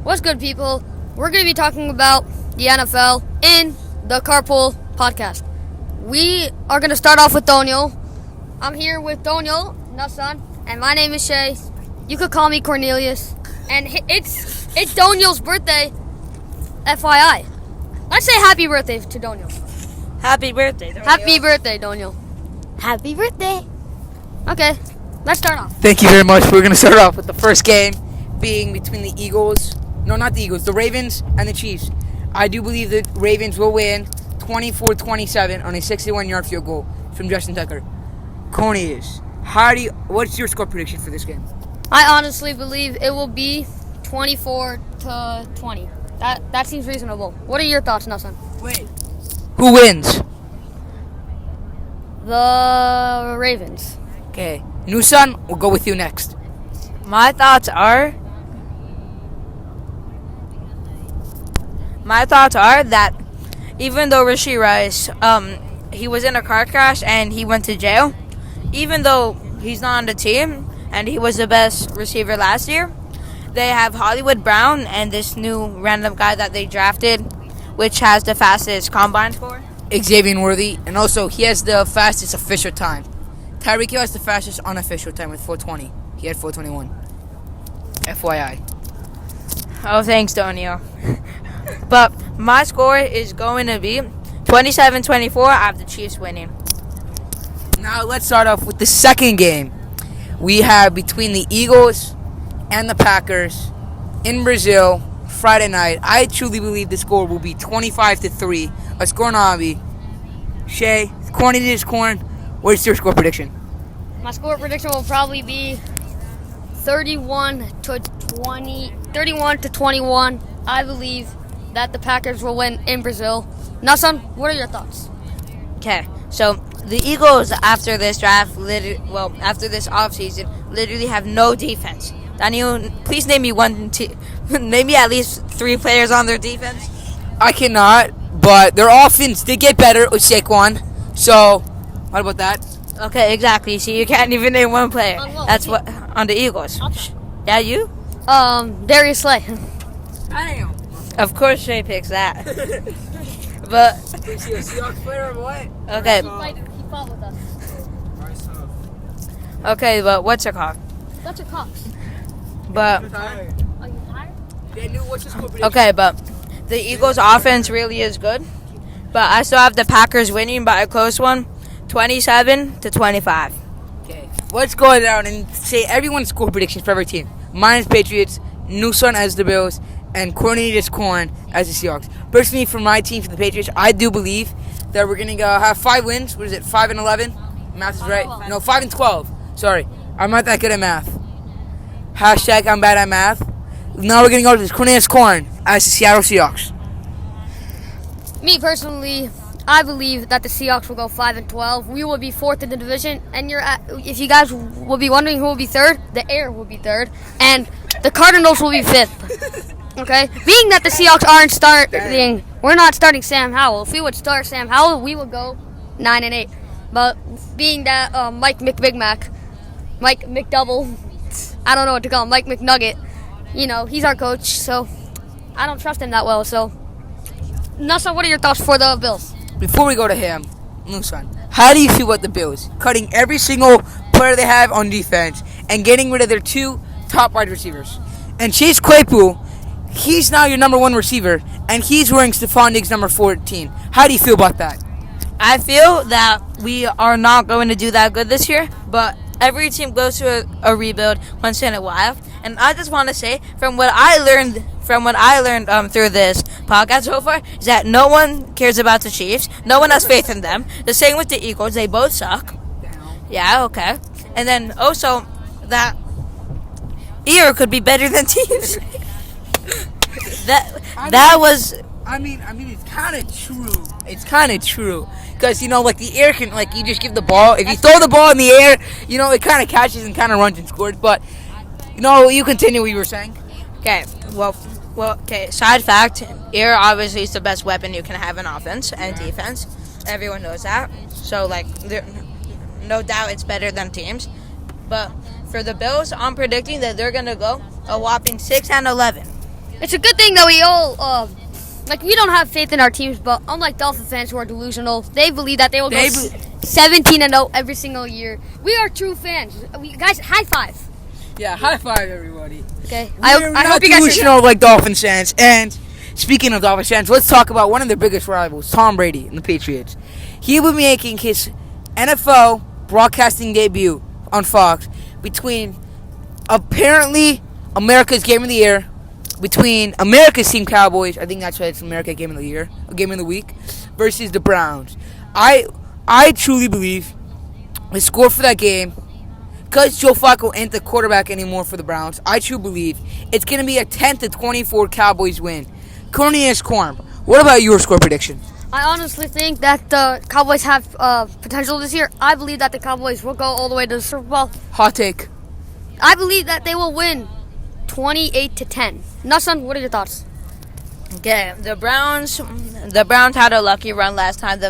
What's good, people? We're going to be talking about the NFL in the Carpool podcast. We are going to start off with Doniel. I'm here with Doniel, Nassan, and my name is Shay. You could call me Cornelius. And it's Doniel's birthday, FYI. Let's say happy birthday to Doniel. Happy birthday, Doniel. Happy birthday, Doniel. Happy birthday. Okay, let's start off. Thank you very much. We're going to start off with the first game being between the Eagles. No, not the Eagles. The Ravens and the Chiefs. I do believe the Ravens will win 24-27 on a 61-yard field goal from Justin Tucker. Cornelius, what's your score prediction for this game? I honestly believe it will be 24-20. That seems reasonable. What are your thoughts, Nelson? Wait. Who wins? The Ravens. Okay. Nusan, we'll go with you next. My thoughts are that even though Rashee Rice, he was in a car crash and he went to jail, even though he's not on the team and he was the best receiver last year, they have Hollywood Brown and this new random guy that they drafted, which has the fastest combine score. Xavier Worthy, and also he has the fastest official time. Tyreek Hill has the fastest unofficial time with 4:20. He had 4:21. FYI. Oh, thanks, Doniel. But my score is going to be 27-24. I have the Chiefs winning. Now let's start off with the second game. We have between the Eagles and the Packers in Brazil Friday night. I truly believe the score will be 25-3. A score nabi. Shay, Cornelius Corn, what's your score prediction? My score prediction will probably be 31-21. I believe that the Packers will win in Brazil. Nassan, what are your thoughts? Okay, so the Eagles after this draft, after this offseason, literally have no defense. Daniel, please name me name me at least 3 players on their defense. I cannot, but their offense did get better with Saquon. So, what about that? Okay, exactly. See, you can't even name one player. That's what on the Eagles. Yeah, you? Darius Slay. Damn. Of course, Shay picks that. But Is he a Seahawks player or what? okay, He fought with us. okay, but what's it called? That's a Cox. But Are you tired? What's your score prediction? okay, but the Eagles' offense really is good. But I still have the Packers winning by a close one, 27-25. Okay. Let's go down and say everyone's score predictions for every team. Mine is Patriots, Nusan as the Bills, and Cornelius Corn as the Seahawks. Personally, for my team, for the Patriots, I do believe that we're going to have 5 wins. What is it, 5-11? Math is right. No, 5-12. Sorry, I'm not that good at math. Hashtag I'm bad at math. Now we're going to go to this Cornelius Corn as the Seattle Seahawks. Me personally, I believe that the Seahawks will go 5-12. We will be 4th in the division, and if you guys will be wondering who will be 3rd, the Air will be 3rd, and the Cardinals will be 5th. Okay, being that the Seahawks we're not starting Sam Howell. If we would start Sam Howell, we would go 9-8. But being that Mike McDouble, I don't know what to call him, Mike McNugget, he's our coach, so I don't trust him that well. So, Nasa, what are your thoughts for the Bills? Before we go to him, Nusan, how do you feel about the Bills cutting every single player they have on defense and getting rid of their 2 top wide receivers? And Chase Claypool, he's now your number 1 receiver, and he's wearing Stephon Diggs number 14. How do you feel about that? I feel that we are not going to do that good this year, but every team goes through a rebuild once in a while. And I just want to say, from what I learned through this podcast so far, is that no one cares about the Chiefs. No one has faith in them. The same with the Eagles. They both suck. Yeah, okay. And then also that Ear could be better than teams. I mean, it's kind of true. It's kind of true. Because, the air can, you just give the ball. If you throw the ball in the air, it kind of catches and kind of runs and scores. But, you continue what you were saying. Okay, okay. Side fact, air obviously is the best weapon you can have in offense and defense. Everyone knows that. So, no doubt it's better than teams. But for the Bills, I'm predicting that they're going to go a whopping 6-11. It's a good thing that we all we don't have faith in our teams, but unlike Dolphin fans who are delusional, they believe that they will go 17-0 every single year. We are true fans. Guys, high five. Yeah, high five, everybody. Okay. We're I not hope you guys delusional like Dolphins fans. And speaking of Dolphins fans, let's talk about one of their biggest rivals, Tom Brady and the Patriots. He will be making his NFL broadcasting debut on Fox between apparently America's Game of the Year, between America's Team Cowboys, I think that's why it's America Game of the Year, or Game of the Week, versus the Browns. I truly believe the score for that game, because Joe Flacco ain't the quarterback anymore for the Browns, I truly believe it's going to be a 10-24 Cowboys win. Cornelius Corn, what about your score prediction? I honestly think that the Cowboys have potential this year. I believe that the Cowboys will go all the way to the Super Bowl. Hot take. I believe that they will win 28-10. Nassan, what are your thoughts? Okay, the Browns had a lucky run last time.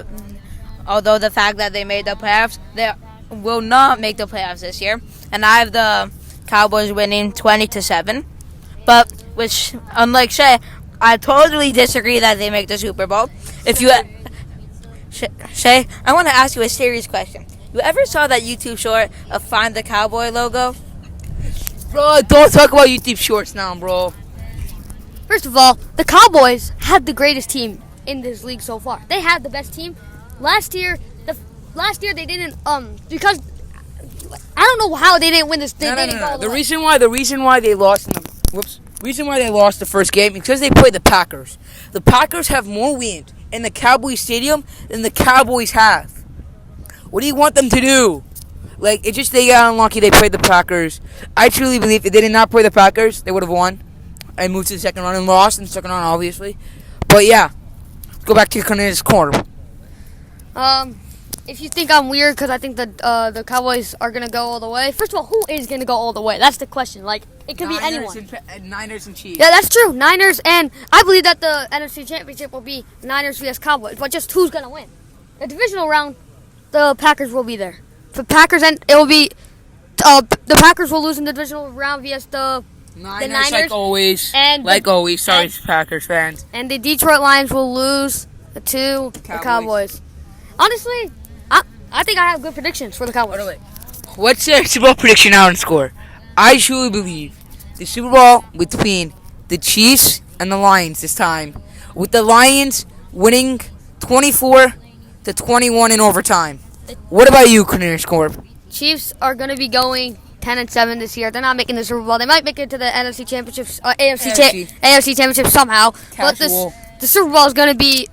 Although the fact that they made the playoffs, they will not make the playoffs this year. And I have the Cowboys winning 20-7. But which, unlike Shay, I totally disagree that they make the Super Bowl. If you, Shay, I want to ask you a serious question. You ever saw that YouTube short of Find the Cowboy logo? Bro, don't talk about YouTube shorts now, bro. First of all, the Cowboys had the greatest team in this league so far. They had the best team. Last year they didn't because I don't know how they didn't win this. They didn't go all the way. The reason why they lost the first game is because they played the Packers. The Packers have more wins in the Cowboys Stadium than the Cowboys have. What do you want them to do? Like, it's just they got unlucky. They played the Packers. I truly believe if they did not play the Packers, they would have won and moved to the second round and lost in the second round, obviously. But yeah, let's go back to Cornelius corner. If you think I'm weird because I think that the Cowboys are gonna go all the way. First of all, who is gonna go all the way? That's the question. Like, it could be anyone. Niners and Chiefs. Yeah, that's true. Niners, and I believe that the NFC Championship will be Niners vs Cowboys. But just who's gonna win? The divisional round, the Packers will be there. For Packers, and it will be the Packers will lose in the divisional round vs the Niners, like always. Sorry, Packers fans. And the Detroit Lions will lose to the Cowboys. Honestly, I think I have good predictions for the Cowboys. What's your Super Bowl prediction now and score? I truly believe the Super Bowl between the Chiefs and the Lions this time, with the Lions winning 24-21 in overtime. What about you, Cornelius Corp? Chiefs are going to be going 10-7 this year. They're not making the Super Bowl. They might make it to the NFC Championships, AFC Championship somehow. But the Super Bowl is going to be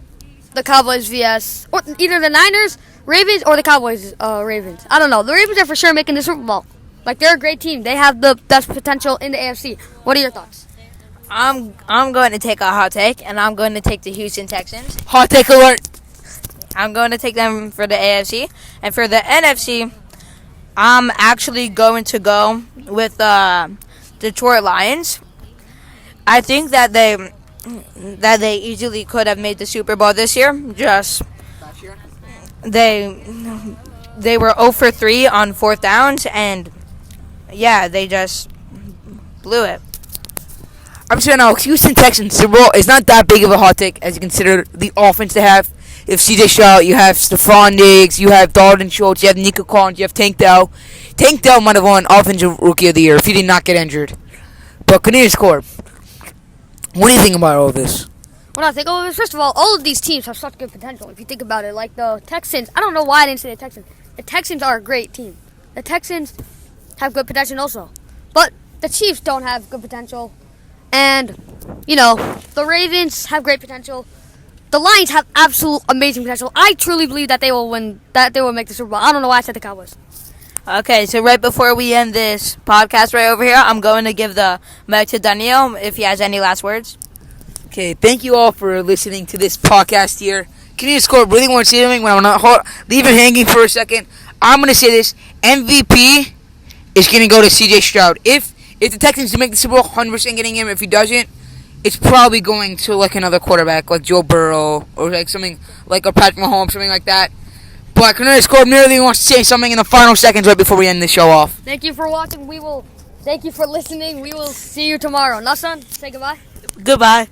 the Cowboys vs. or either the Niners, Ravens, or the Cowboys, Ravens. I don't know. The Ravens are for sure making the Super Bowl. Like, they're a great team. They have the best potential in the AFC. What are your thoughts? I'm going to take a hot take, and I'm going to take the Houston Texans. Hot take alert. I'm going to take them for the AFC. And for the NFC, I'm actually going to go with the Detroit Lions. I think that they easily could have made the Super Bowl this year. Just Last year? they were 0 for 3 on fourth downs, and yeah, they just blew it. I'm saying now, Houston Texans Super Bowl is not that big of a hot take as you consider the offense they have. You have C.J. Stroud, you have Stephon Diggs, you have Dalton Schultz, you have Nico Collins, you have Tank Dell. Tank Dell might have won Offensive Rookie of the Year if he did not get injured. But Cornelius Corp, what do you think about all of this? When I think of it, first of all of these teams have such good potential. If you think about it, like the Texans, I don't know why I didn't say the Texans. The Texans are a great team. The Texans have good potential also. But the Chiefs don't have good potential. And, the Ravens have great potential. The Lions have absolute amazing potential. I truly believe that they will win, that they will make the Super Bowl. I don't know why I said the Cowboys. Okay, so right before we end this podcast right over here, I'm going to give the mic to Daniel if he has any last words. Okay, thank you all for listening to this podcast here. Cornelius Corp really want to say something, but I'm not leave it hanging for a second. I'm going to say this. MVP is going to go to C.J. Stroud. If the Texans do make the Super Bowl, 100% getting him. If he doesn't, it's probably going to like another quarterback, like Joe Burrow, or like something like a Patrick Mahomes, something like that. But Cornelius Corp merely wants to say something in the final seconds right before we end the show off. Thank you for watching. We will Thank you for listening. We will see you tomorrow. Nasan, say goodbye. Goodbye.